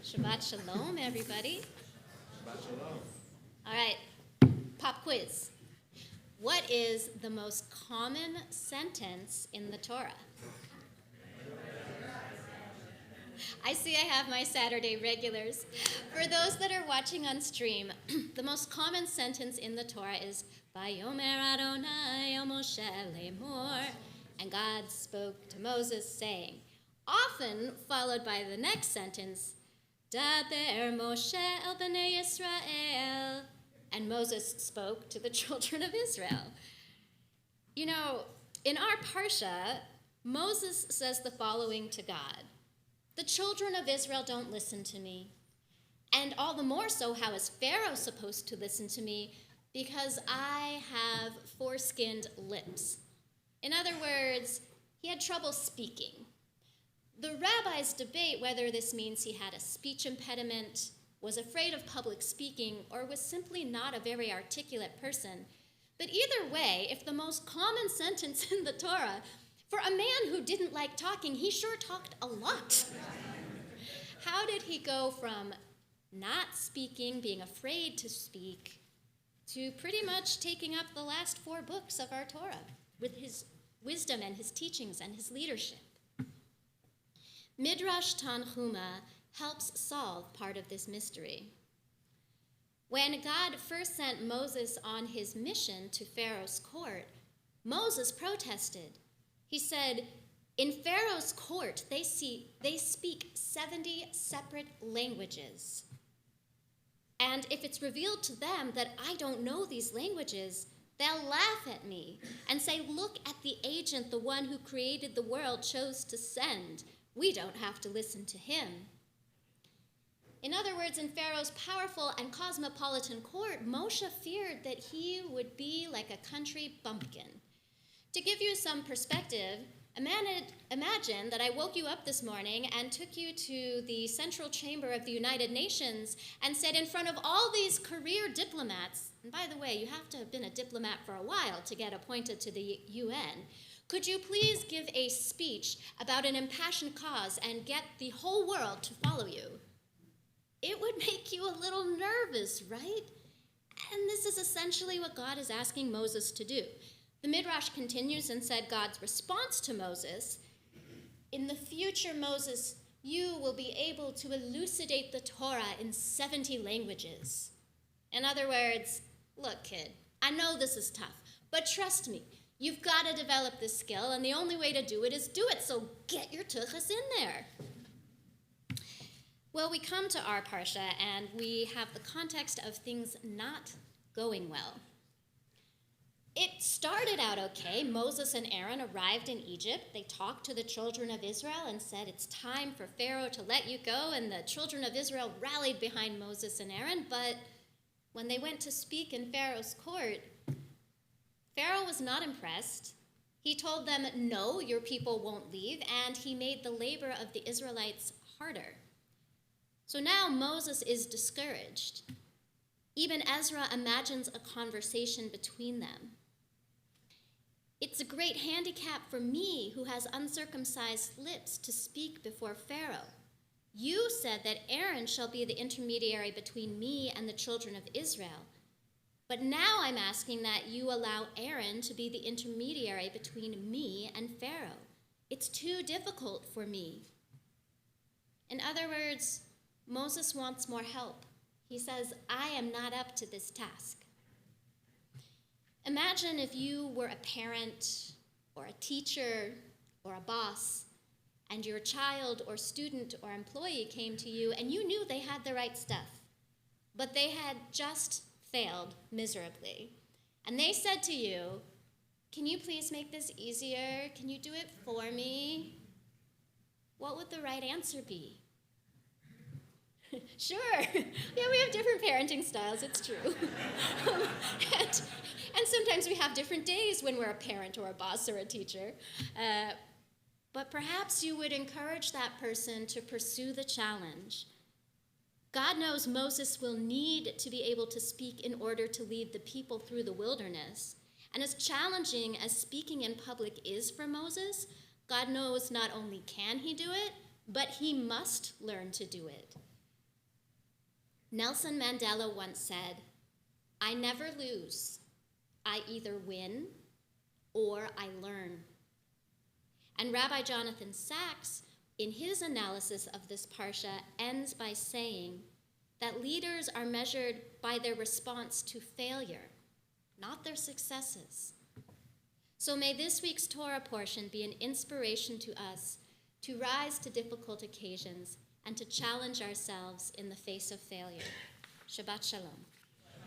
Shabbat Shalom, everybody. Shabbat shalom. All right, pop quiz. What is the most common sentence in the Torah? I see I have my Saturday regulars. For those that are watching on stream, the most common sentence in the Torah is Vayomer Adonai el Moshe lemor, and God spoke to Moses saying, often followed by the next sentence, Daber Moshe el bnei Yisrael, and Moses spoke to the children of Israel. You know, in our parsha, Moses says the following to God: the children of Israel don't listen to me. And all the more so, how is Pharaoh supposed to listen to me? Because I have foreskinned lips. In other words, he had trouble speaking. The rabbis debate whether this means he had a speech impediment, was afraid of public speaking, or was simply not a very articulate person. But either way, if the most common sentence in the Torah, for a man who didn't like talking, he sure talked a lot. How did he go from not speaking, being afraid to speak, to pretty much taking up the last 4 books of our Torah with his wisdom and his teachings and his leadership? Midrash Tanhuma helps solve part of this mystery. When God first sent Moses on his mission to Pharaoh's court, Moses protested. He said, in Pharaoh's court, they speak 70 separate languages. And if it's revealed to them that I don't know these languages, they'll laugh at me and say, look at the agent the one who created the world chose to send. We don't have to listen to him. In other words, in Pharaoh's powerful and cosmopolitan court, Moshe feared that he would be like a country bumpkin. To give you some perspective, imagine that I woke you up this morning and took you to the Central Chamber of the United Nations and said in front of all these career diplomats, and by the way, you have to have been a diplomat for a while to get appointed to the UN, could you please give a speech about an impassioned cause and get the whole world to follow you? It would make you a little nervous, right? And this is essentially what God is asking Moses to do. The Midrash continues and said God's response to Moses, in the future, Moses, you will be able to elucidate the Torah in 70 languages. In other words, look, kid, I know this is tough, but trust me, you've got to develop this skill, and the only way to do it is do it, so get your tuchus in there. Well, we come to our parsha, and we have the context of things not going well. It started out okay. Moses and Aaron arrived in Egypt. They talked to the children of Israel and said, it's time for Pharaoh to let you go, and the children of Israel rallied behind Moses and Aaron, but when they went to speak in Pharaoh's court, Pharaoh was not impressed. He told them, no, your people won't leave, and he made the labor of the Israelites harder. So now Moses is discouraged. Even Ezra imagines a conversation between them. It's a great handicap for me, who has uncircumcised lips, to speak before Pharaoh. You said that Aaron shall be the intermediary between me and the children of Israel. But now I'm asking that you allow Aaron to be the intermediary between me and Pharaoh. It's too difficult for me. In other words, Moses wants more help. He says, I am not up to this task. Imagine if you were a parent or a teacher or a boss, and your child or student or employee came to you and you knew they had the right stuff, but they had just failed miserably. And they said to you, can you please make this easier? Can you do it for me? What would the right answer be? Sure. Yeah, we have different parenting styles, it's true. And sometimes we have different days when we're a parent or a boss or a teacher. But perhaps you would encourage that person to pursue the challenge. God knows Moses will need to be able to speak in order to lead the people through the wilderness. And as challenging as speaking in public is for Moses, God knows not only can he do it, but he must learn to do it. Nelson Mandela once said, "I never lose. I either win or I learn." And Rabbi Jonathan Sacks, in his analysis of this parsha, ends by saying that leaders are measured by their response to failure, not their successes. So may this week's Torah portion be an inspiration to us to rise to difficult occasions and to challenge ourselves in the face of failure. Shabbat Shalom.